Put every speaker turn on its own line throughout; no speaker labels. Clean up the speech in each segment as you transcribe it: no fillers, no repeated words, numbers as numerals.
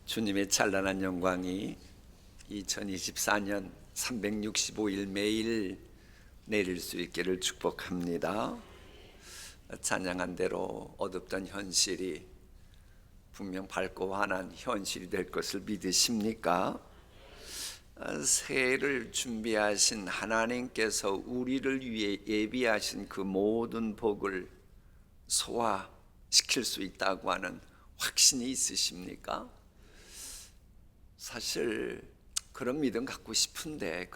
주님의 찬란한 영광이 2024년 365일 매일 내릴 수 있기를 축복합니다. 찬양한 대로 어둡던 현실이 분명 밝고 환한 현실이 될 것을 믿으십니까? 새해를 준비하신 하나님께서 우리를 위해 예비하신 그 모든 복을 소화시킬 수 있다고 하는 확신이 있으십니까? 사실 그런 믿음 갖고 싶은데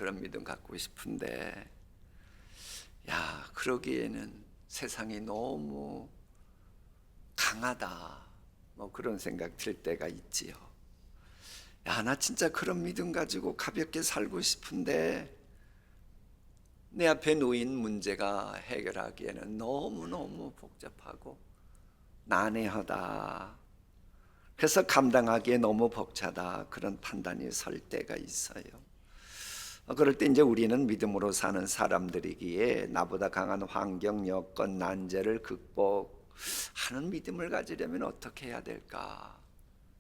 그러기에는 세상이 너무 강하다, 그런 생각 들 때가 있지요. 나 진짜 그런 믿음 가지고 가볍게 살고 싶은데 내 앞에 놓인 문제가 해결하기에는 너무너무 복잡하고 난해하다, 그래서 감당하기에 너무 벅차다, 그런 판단이 설 때가 있어요. 그럴 때 이제 우리는 믿음으로 사는 사람들이기에 나보다 강한 환경, 여건, 난제를 극복하는 믿음을 가지려면 어떻게 해야 될까?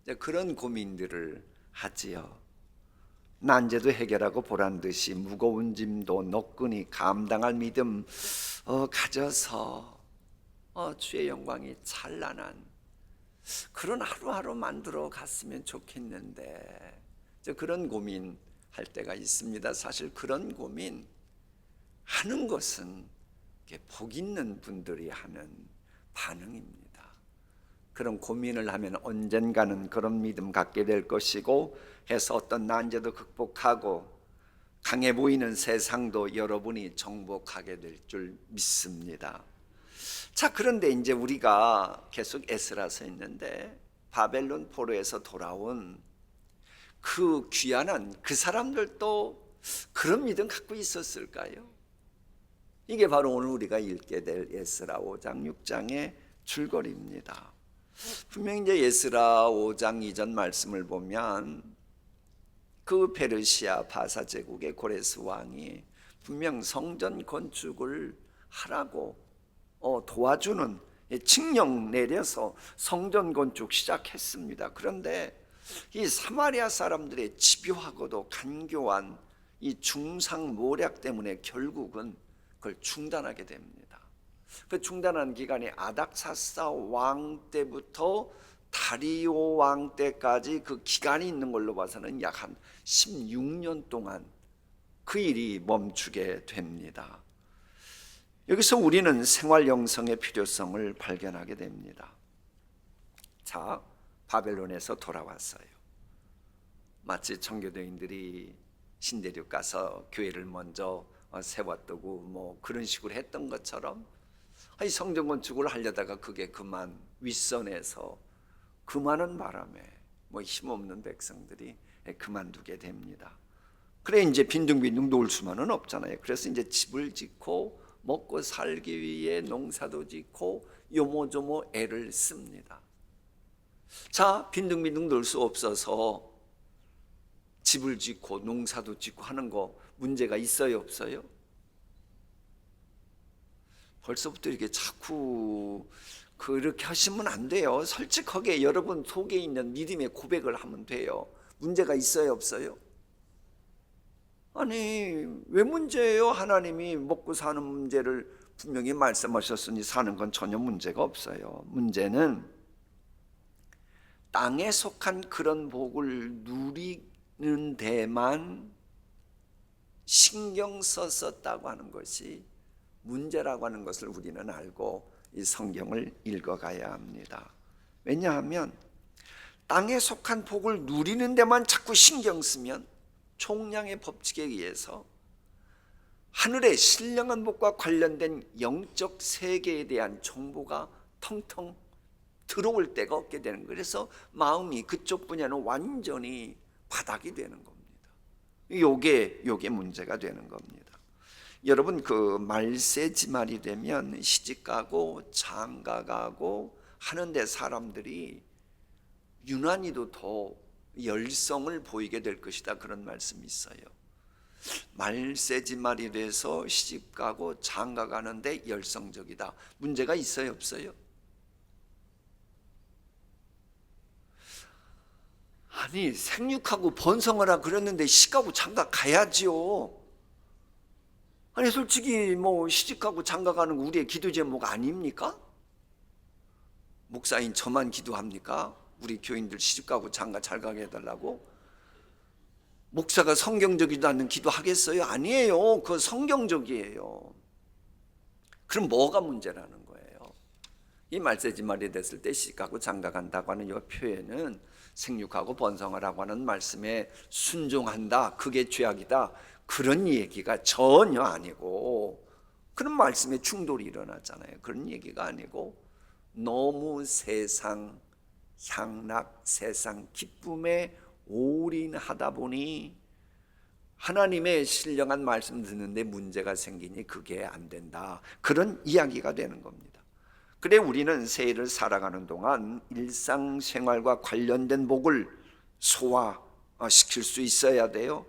이제 그런 고민들을 하지요. 난제도 해결하고 보란 듯이 무거운 짐도 너끈히 감당할 믿음 가져서 주의 영광이 찬란한 그런 하루하루 만들어 갔으면 좋겠는데, 그런 고민 할 때가 있습니다. 사실 그런 고민 하는 것은 복 있는 분들이 하는 반응입니다. 그런 고민을 하면 언젠가는 그런 믿음 갖게 될 것이고 해서 어떤 난제도 극복하고 강해 보이는 세상도 여러분이 정복하게 될 줄 믿습니다. 자, 그런데 이제 우리가 계속 에스라서 있는데 바벨론 포로에서 돌아온 그 귀환한 그 사람들도 그런 믿음 갖고 있었을까요? 이게 바로 오늘 우리가 읽게 될 에스라 5장 6장의 줄거리입니다. 분명히 이제 에스라 5장 이전 말씀을 보면 그 페르시아 바사 제국의 고레스 왕이 분명 성전 건축을 하라고 도와주는 칙령 내려서 성전 건축 시작했습니다. 그런데 이 사마리아 사람들의 집요하고도 간교한 이 중상 모략 때문에 결국은 그걸 중단하게 됩니다. 그 중단한 기간이 아닥사스다 왕 때부터 다리오 왕 때까지 그 기간이 있는 걸로 봐서는 약 한 16년 동안 그 일이 멈추게 됩니다. 여기서 우리는 생활 영성의 필요성을 발견하게 됩니다. 자, 바벨론에서 돌아왔어요. 마치 청교도인들이 신대륙 가서 교회를 먼저 세웠다고 그런 식으로 했던 것처럼 이 성전 건축을 하려다가 그게 그만 윗선에서 그만한 바람에 힘없는 백성들이 그만두게 됩니다. 그래 이제 빈둥빈둥 놀 수만은 없잖아요. 그래서 이제 집을 짓고 먹고 살기 위해 농사도 짓고 요모조모 애를 씁니다. 자, 빈둥빈둥 놀 수 없어서 집을 짓고 농사도 짓고 하는 거 문제가 있어요, 없어요? 벌써부터 이렇게 자꾸 그렇게 하시면 안 돼요. 솔직하게 여러분 속에 있는 믿음의 고백을 하면 돼요. 문제가 있어요, 없어요? 아니, 왜 문제예요? 하나님이 먹고 사는 문제를 분명히 말씀하셨으니 사는 건 전혀 문제가 없어요. 문제는 땅에 속한 그런 복을 누리는 데만 신경 썼다고 하는 것이 문제라고 하는 것을 우리는 알고 이 성경을 읽어가야 합니다. 왜냐하면 땅에 속한 복을 누리는 데만 자꾸 신경 쓰면 총량의 법칙에 의해서 하늘의 신령한 복과 관련된 영적 세계에 대한 정보가 텅텅 들어올 데가 없게 되는 거예요. 그래서 마음이 그쪽 분야는 완전히 바닥이 되는 겁니다. 요게 문제가 되는 겁니다. 여러분 그 말세지말이 되면 시집가고 장가가고 하는데 사람들이 유난히도 더 열성을 보이게 될 것이다, 그런 말씀이 있어요. 말세지말이 돼서 시집가고 장가가는데 열성적이다. 문제가 있어요, 없어요? 아니 생육하고 번성하라 그랬는데 시집가고 장가 가야지요. 아니 솔직히 뭐 시집가고 장가 가는 거 우리의 기도 제목 아닙니까? 목사인 저만 기도합니까? 우리 교인들 시집가고 장가 잘 가게 해달라고? 목사가 성경적이지 않는 기도 하겠어요? 아니에요. 그거 성경적이에요. 그럼 뭐가 문제라는 거예요? 이 말세지 말이 됐을 때 시집가고 장가 간다고 하는 이 표현은 생육하고 번성하라고 하는 말씀에 순종한다, 그게 죄악이다, 그런 얘기가 전혀 아니고, 그런 말씀에 충돌이 일어나잖아요. 그런 얘기가 아니고 너무 세상 향락, 세상 기쁨에 올인하다 보니 하나님의 신령한 말씀 듣는데 문제가 생기니 그게 안 된다, 그런 이야기가 되는 겁니다. 그래 우리는 새해를 살아가는 동안 일상생활과 관련된 복을 소화시킬 수 있어야 돼요.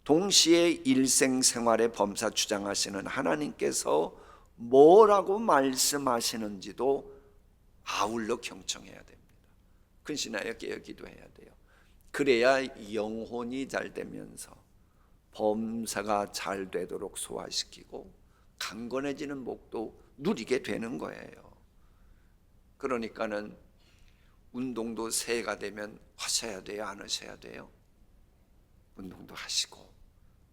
동시에 일생생활의 범사 주장하시는 하나님께서 뭐라고 말씀하시는지도 아울러 경청해야 됩니다. 근신하여 깨어 기도해야 돼요. 그래야 영혼이 잘 되면서 범사가 잘 되도록 소화시키고 강건해지는 복도 누리게 되는 거예요. 그러니까는 운동도 새해가 되면 하셔야 돼요? 안 하셔야 돼요? 운동도 하시고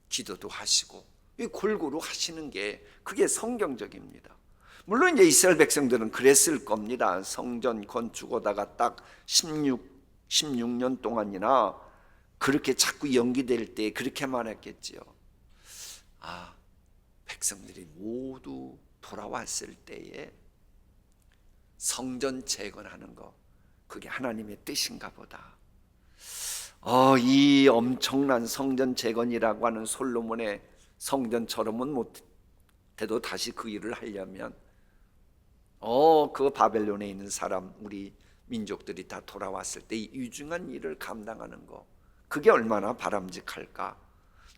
기도도 하시고 골고루 하시는 게 그게 성경적입니다. 물론 이제 이스라엘 백성들은 그랬을 겁니다. 성전 건축하다가 딱 16년 동안이나 그렇게 자꾸 연기될 때 그렇게만 했겠지요. 백성들이 모두 돌아왔을 때에 성전 재건하는 거, 그게 하나님의 뜻인가 보다. 이 엄청난 성전 재건이라고 하는 솔로몬의 성전처럼은 못해도 다시 그 일을 하려면 그 바벨론에 있는 사람, 우리 민족들이 다 돌아왔을 때 이 유중한 일을 감당하는 거, 그게 얼마나 바람직할까.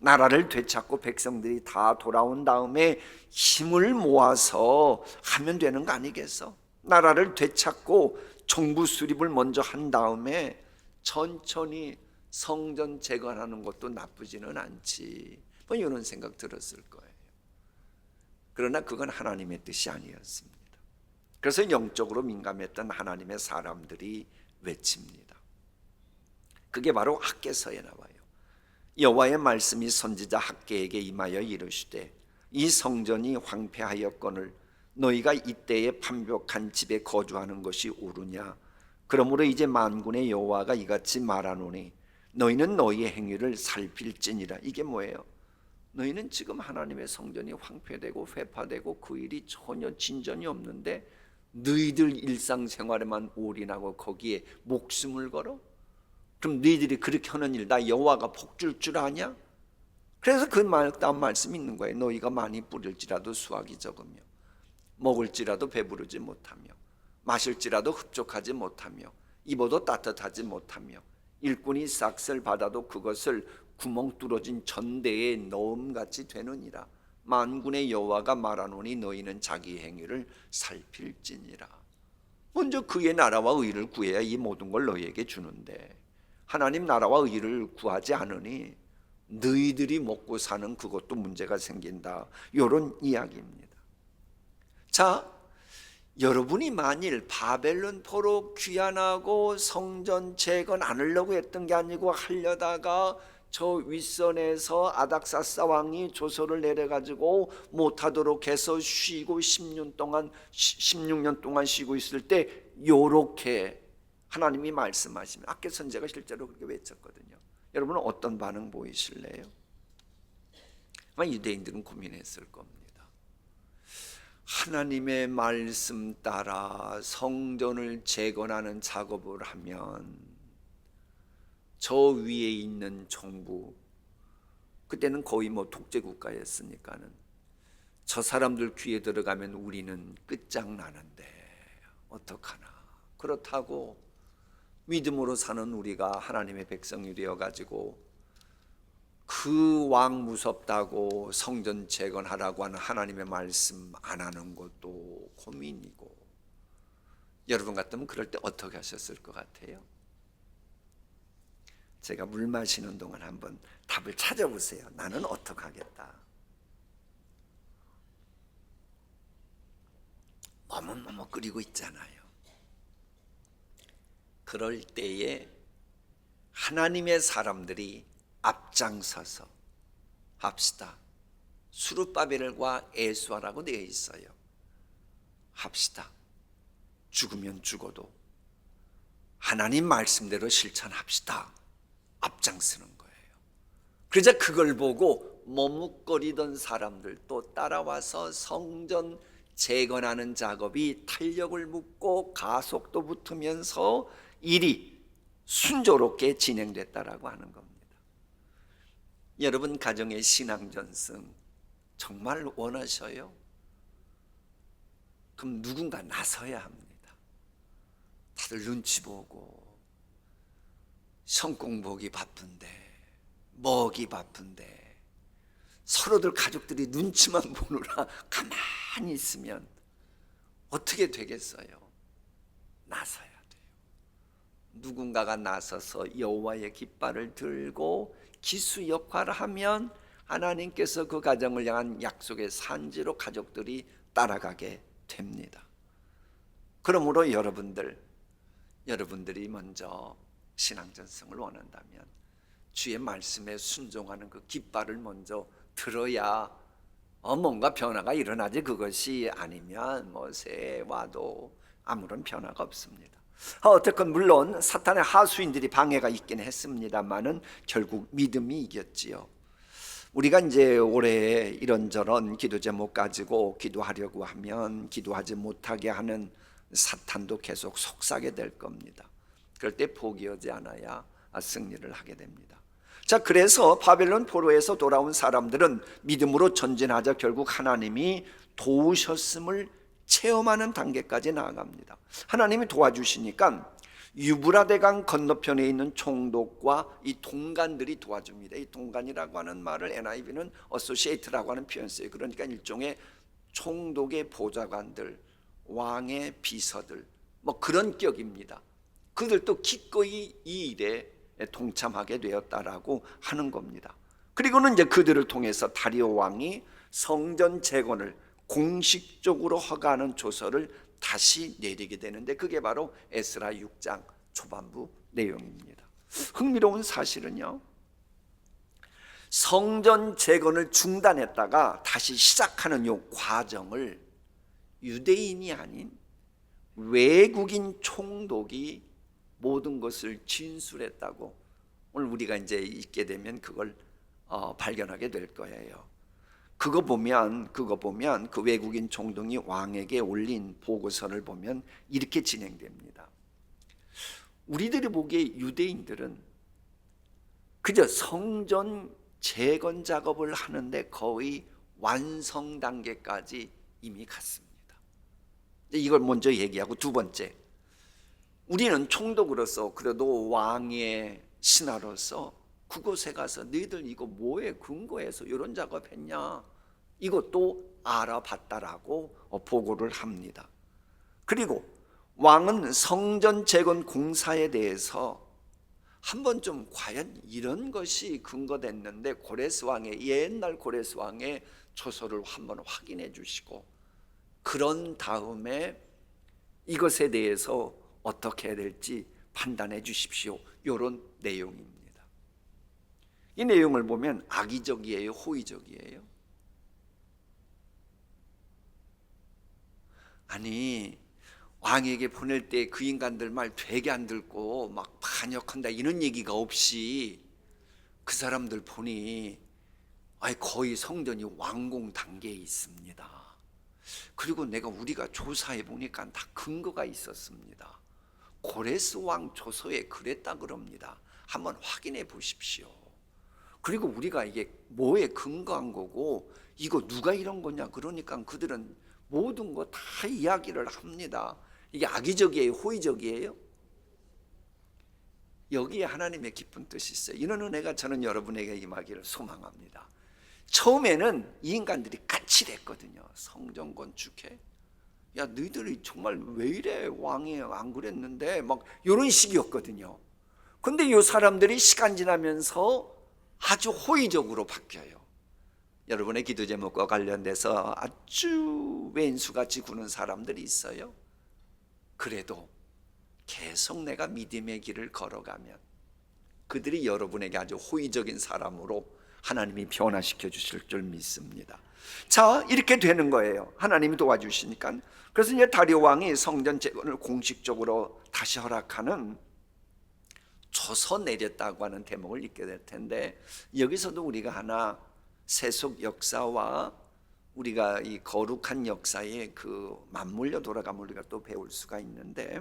나라를 되찾고 백성들이 다 돌아온 다음에 힘을 모아서 하면 되는 거 아니겠어? 나라를 되찾고 정부 수립을 먼저 한 다음에 천천히 성전 재건하는 것도 나쁘지는 않지, 뭐 이런 생각 들었을 거예요. 그러나 그건 하나님의 뜻이 아니었습니다. 그래서 영적으로 민감했던 하나님의 사람들이 외칩니다. 그게 바로 학개서에 나와요. 여호와의 말씀이 선지자 학개에게 임하여 이르시되 이 성전이 황폐하였거늘 너희가 이때에 판벽한 집에 거주하는 것이 옳으냐? 그러므로 이제 만군의 여호와가 이같이 말하노니 너희는 너희의 행위를 살필지니라. 이게 뭐예요? 너희는 지금 하나님의 성전이 황폐되고 회파되고 그 일이 전혀 진전이 없는데 너희들 일상생활에만 올인하고 거기에 목숨을 걸어? 그럼 너희들이 그렇게 하는 일 다 여호와가 복 줄 줄 아냐? 그래서 그 다음 말씀이 있는 거예요. 너희가 많이 뿌릴지라도 수확이 적으며 먹을지라도 배부르지 못하며 마실지라도 흡족하지 못하며 입어도 따뜻하지 못하며 일꾼이 싹쓸 받아도 그것을 구멍 뚫어진 전대에 넣음같이 되느니라. 만군의 여호와가 말하노니 너희는 자기 행위를 살필지니라. 먼저 그의 나라와 의를 구해야 이 모든 걸 너희에게 주는데 하나님 나라와 의를 구하지 않으니 너희들이 먹고 사는 그것도 문제가 생긴다, 이런 이야기입니다. 자, 여러분이 만일 바벨론 포로 귀환하고 성전 재건 안 하려고 했던 게 아니고 하려다가 저 윗선에서 아닥사스 왕이 조서를 내려가지고 못하도록 해서 쉬고 16년 동안 쉬고 있을 때 요렇게 하나님이 말씀하시면, 학개 선지자가 실제로 그렇게 외쳤거든요. 여러분은 어떤 반응 보이실래요? 아마 유대인들은 고민했을 겁니다. 하나님의 말씀 따라 성전을 재건하는 작업을 하면 저 위에 있는 정부, 그때는 거의 뭐 독재국가였으니까는 저 사람들 귀에 들어가면 우리는 끝장나는데 어떡하나. 그렇다고 믿음으로 사는 우리가 하나님의 백성이 되어가지고 그 왕 무섭다고 성전 재건하라고 하는 하나님의 말씀 안 하는 것도 고민이고, 여러분 같으면 그럴 때 어떻게 하셨을 것 같아요? 제가 물 마시는 동안 한번 답을 찾아보세요. 나는 어떡하겠다. 너무너무 끓이고 있잖아요. 그럴 때에 하나님의 사람들이 앞장서서 합시다. 수르바벨과 에스와라고 되어 있어요. 합시다. 죽으면 죽어도 하나님 말씀대로 실천합시다. 앞장서는 거예요. 그러자 그걸 보고 머뭇거리던 사람들도 따라와서 성전 재건하는 작업이 탄력을 붙고 가속도 붙으면서 일이 순조롭게 진행됐다라고 하는 겁니다. 여러분 가정의 신앙 전승 정말 원하셔요? 그럼 누군가 나서야 합니다. 다들 눈치 보고 성공 보기 바쁜데 먹이 바쁜데 서로들 가족들이 눈치만 보느라 가만히 있으면 어떻게 되겠어요? 나서야 돼요. 누군가가 나서서 여호와의 깃발을 들고 기수 역할을 하면 하나님께서 그 가정을 향한 약속의 산지로 가족들이 따라가게 됩니다. 그러므로 여러분들이 먼저 신앙 전승을 원한다면 주의 말씀에 순종하는 그 깃발을 먼저 들어야 뭔가 변화가 일어나지, 그것이 아니면 새해 와도 아무런 변화가 없습니다. 어쨌건 물론 사탄의 하수인들이 방해가 있긴 했습니다만은 결국 믿음이 이겼지요. 우리가 이제 올해 이런저런 기도 제목 가지고 기도하려고 하면 기도하지 못하게 하는 사탄도 계속 속삭게 될 겁니다. 그럴 때 포기하지 않아야 승리를 하게 됩니다. 자, 그래서 바벨론 포로에서 돌아온 사람들은 믿음으로 전진하자 결국 하나님이 도우셨음을 체험하는 단계까지 나아갑니다. 하나님이 도와주시니까 유브라데강 건너편에 있는 총독과 이 동관들이 도와줍니다. 이 동관이라고 하는 말을 NIV는 어소시에이트라고 하는 표현 써요. 그러니까 일종의 총독의 보좌관들, 왕의 비서들, 그런 격입니다. 그들도 기꺼이 이 일에 동참하게 되었다라고 하는 겁니다. 그리고는 이제 그들을 통해서 다리오 왕이 성전 재건을 공식적으로 허가하는 조서를 다시 내리게 되는데 그게 바로 에스라 6장 초반부 내용입니다. 흥미로운 사실은요, 성전 재건을 중단했다가 다시 시작하는 이 과정을 유대인이 아닌 외국인 총독이 모든 것을 진술했다고 오늘 우리가 이제 읽게 되면 그걸 발견하게 될 거예요. 그거 보면 그 외국인 총독이 왕에게 올린 보고서를 보면 이렇게 진행됩니다. 우리들이 보기에 유대인들은 그저 성전 재건 작업을 하는데 거의 완성 단계까지 이미 갔습니다. 이걸 먼저 얘기하고, 두 번째, 우리는 총독으로서 그래도 왕의 신하로서 그곳에 가서 너희들 이거 뭐에 근거해서 이런 작업했냐, 이것도 알아봤다라고 보고를 합니다. 그리고 왕은 성전 재건 공사에 대해서 한번 좀 과연 이런 것이 근거됐는데 고레스 왕의, 옛날 고레스 왕의 초서를 한번 확인해 주시고 그런 다음에 이것에 대해서 어떻게 해야 될지 판단해 주십시오, 이런 내용입니다. 이 내용을 보면 악의적이에요, 호의적이에요? 아니, 왕에게 보낼 때 그 인간들 말 되게 안 듣고 막 반역한다 이런 얘기가 없이 그 사람들 보니 거의 성전이 완공 단계에 있습니다. 그리고 우리가 조사해 보니까 다 근거가 있었습니다. 고레스 왕 조서에 그랬다 그럽니다. 한번 확인해 보십시오. 그리고 우리가 이게 뭐에 근거한 거고 이거 누가 이런 거냐 그러니까 그들은 모든 거 다 이야기를 합니다. 이게 악의적이에요, 호의적이에요? 여기에 하나님의 깊은 뜻이 있어요. 이런 은혜가 저는 여러분에게 임하기를 소망합니다. 처음에는 이 인간들이 까칠했거든요. 성전 건축해? 야, 너희들이 정말 왜 이래? 왕이 안 그랬는데 막 이런 식이었거든요. 근데 이 사람들이 시간 지나면서 아주 호의적으로 바뀌어요. 여러분의 기도 제목과 관련돼서 아주 왼수같이 구는 사람들이 있어요. 그래도 계속 내가 믿음의 길을 걸어가면 그들이 여러분에게 아주 호의적인 사람으로 하나님이 변화시켜 주실 줄 믿습니다. 자, 이렇게 되는 거예요. 하나님이 도와주시니까. 그래서 이제 다리오 왕이 성전 재건을 공식적으로 다시 허락하는 줘서 내렸다고 하는 대목을 읽게 될 텐데, 여기서도 우리가 하나 세속 역사와 우리가 이 거룩한 역사에 그 맞물려 돌아가면 우리가 또 배울 수가 있는데,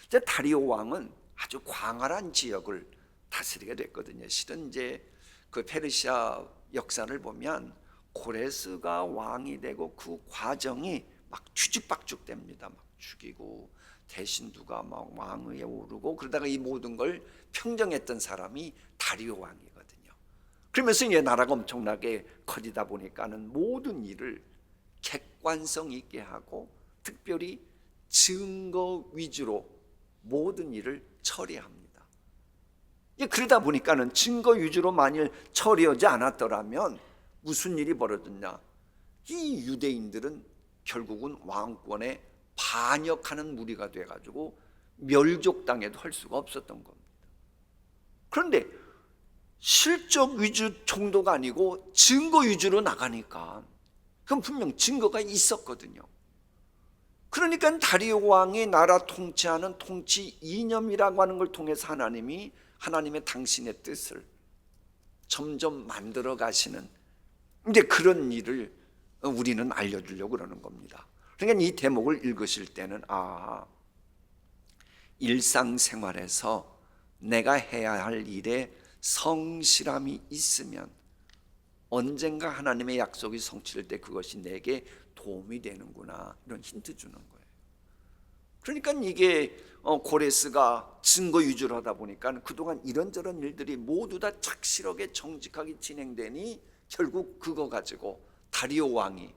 이제 다리오 왕은 아주 광활한 지역을 다스리게 됐거든요. 실은 이제 그 페르시아 역사를 보면 고레스가 왕이 되고 그 과정이 막 뒤죽박죽됩니다. 막 죽이고 대신 누가 막 왕위에 오르고 그러다가 이 모든 걸 평정했던 사람이 다리오 왕이거든요. 그러면서 이제 나라가 엄청나게 커지다 보니까는 모든 일을 객관성 있게 하고 특별히 증거 위주로 모든 일을 처리합니다. 그러다 보니까는 증거 위주로 만일 처리하지 않았더라면 무슨 일이 벌어졌냐? 이 유대인들은 결국은 왕권에 반역하는 무리가 돼가지고 멸족당해도 할 수가 없었던 겁니다. 그런데 실적 위주 정도가 아니고 증거 위주로 나가니까 그건 분명 증거가 있었거든요. 그러니까 다리오 왕이 나라 통치하는 통치 이념이라고 하는 걸 통해서 하나님이 하나님의 당신의 뜻을 점점 만들어 가시는 이제 그런 일을 우리는 알려주려고 그러는 겁니다. 그러니까 이 대목을 읽으실 때는 일상생활에서 내가 해야 할 일에 성실함이 있으면 언젠가 하나님의 약속이 성취될 때 그것이 내게 도움이 되는구나, 이런 힌트 주는 거예요. 그러니까 이게 고레스가 증거 위주로 하다 보니까 그동안 이런저런 일들이 모두 다 착실하게 정직하게 진행되니 결국 그거 가지고 다리오 왕이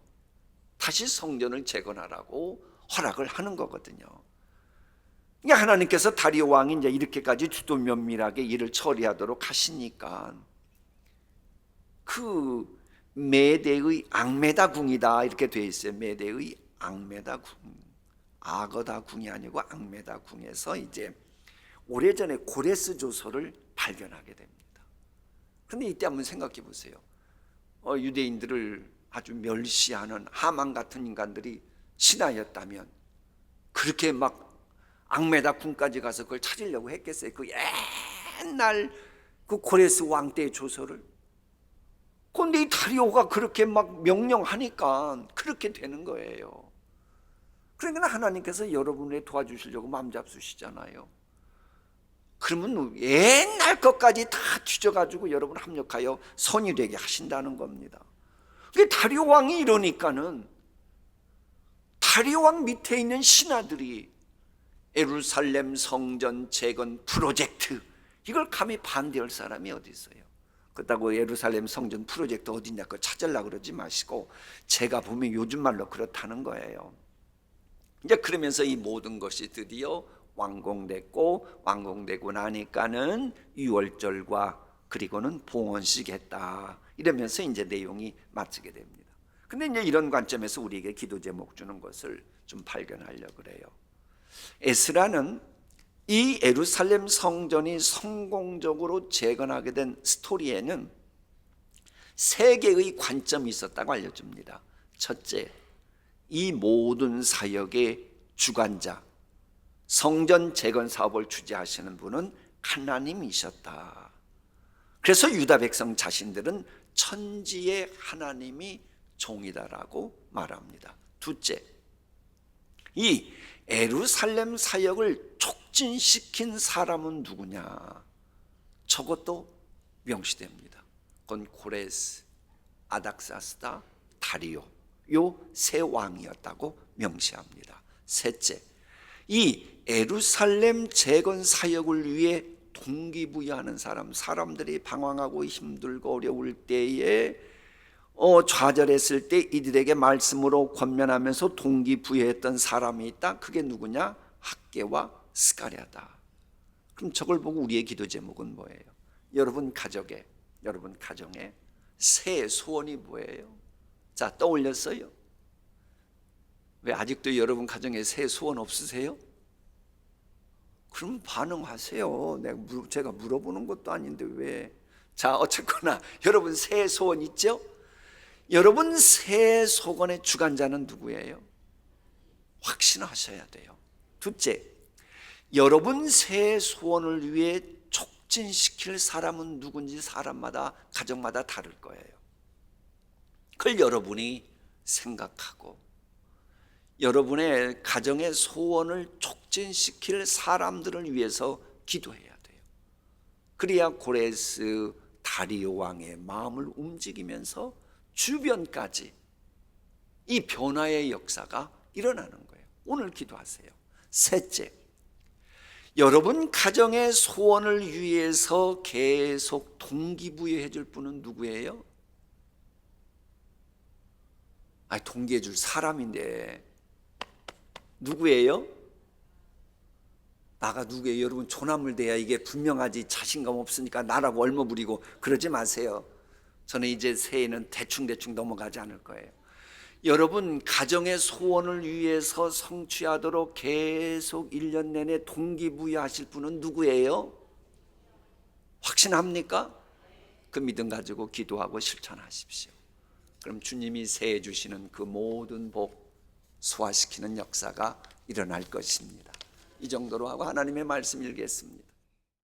다시 성전을 재건하라고 허락을 하는 거거든요. 그러니까 하나님께서 다리오 왕이 이제 이렇게까지 주도 면밀하게 일을 처리하도록 하시니까 그 메대의 앙메다 궁이다 이렇게 돼 있어요. 메대의 앙메다 궁, 아거다 궁이 아니고 앙메다 궁에서 이제 오래전에 고레스 조서를 발견하게 됩니다. 그런데 이때 한번 생각해 보세요. 유대인들을 아주 멸시하는 하만 같은 인간들이 신하였다면 그렇게 막 앙메다 궁까지 가서 그걸 찾으려고 했겠어요? 그 옛날 그 고레스 왕 때의 조서를. 그런데 이 다리오가 그렇게 막 명령하니까 그렇게 되는 거예요. 그러니까 하나님께서 여러분을 도와주시려고 마음 잡수시잖아요. 그러면 옛날 것까지 다 뒤져가지고 여러분 합력하여 선이 되게 하신다는 겁니다. 다리오 왕이 이러니까는 다리오 왕 밑에 있는 신하들이 예루살렘 성전 재건 프로젝트 이걸 감히 반대할 사람이 어디 있어요? 그렇다고 예루살렘 성전 프로젝트 어디냐 그거 찾으려고 그러지 마시고 제가 보면 요즘 말로 그렇다는 거예요. 이제 그러면서 이 모든 것이 드디어 완공됐고 완공되고 나니까는 유월절과 그리고는 봉헌식 했다 이러면서 이제 내용이 마치게 됩니다. 근데 이제 이런 관점에서 우리에게 기도 제목 주는 것을 좀 발견하려고 그래요. 에스라는 이 예루살렘 성전이 성공적으로 재건하게 된 스토리에는 세 개의 관점이 있었다고 알려줍니다. 첫째, 이 모든 사역의 주관자, 성전 재건 사업을 주재하시는 분은 하나님이셨다. 그래서 유다 백성 자신들은 천지의 하나님이 종이다라고 말합니다. 둘째, 이 예루살렘 사역을 촉진시킨 사람은 누구냐? 저것도 명시됩니다. 그건 고레스, 아닥사스다, 다리오 요 세 왕이었다고 명시합니다. 셋째, 이 예루살렘 재건 사역을 위해 동기부여하는 사람들이 방황하고 힘들고 어려울 때에 좌절했을 때 이들에게 말씀으로 그럼 저걸 보고 우리의 기도 제목은 뭐예요? 여러분 가정에 새 소원이 뭐예요? 자, 떠올렸어요? 왜 아직도 여러분 가정에 새 소원 없으세요? 그럼 반응하세요. 제가 물어보는 것도 아닌데 왜? 자, 어쨌거나 여러분 새 소원 있죠? 여러분 새 소원의 주관자는 누구예요? 확신하셔야 돼요. 둘째, 여러분 새 소원을 위해 촉진시킬 사람은 누군지 사람마다 가정마다 다를 거예요. 그걸 여러분이 생각하고 여러분의 가정의 소원을 촉진시킬 사람들을 위해서 기도해야 돼요. 그래야 고레스 다리오 왕의 마음을 움직이면서 주변까지 이 변화의 역사가 일어나는 거예요. 오늘 기도하세요. 셋째, 여러분 가정의 소원을 위해서 계속 동기부여해 줄 분은 누구예요? 동기해 줄 사람인데 누구예요? 나가 누구예요? 여러분 조남을 대야 이게 분명하지. 자신감 없으니까 나라고 얼머부리고 그러지 마세요. 저는 이제 새해는 대충 넘어가지 않을 거예요. 여러분 가정의 소원을 위해서 성취하도록 계속 1년 내내 동기부여하실 분은 누구예요? 확신합니까? 그 믿음 가지고 기도하고 실천하십시오. 그럼 주님이 새해 주시는 그 모든 복 소화시키는 역사가 일어날 것입니다. 이 정도로 하고 하나님의 말씀 읽겠습니다.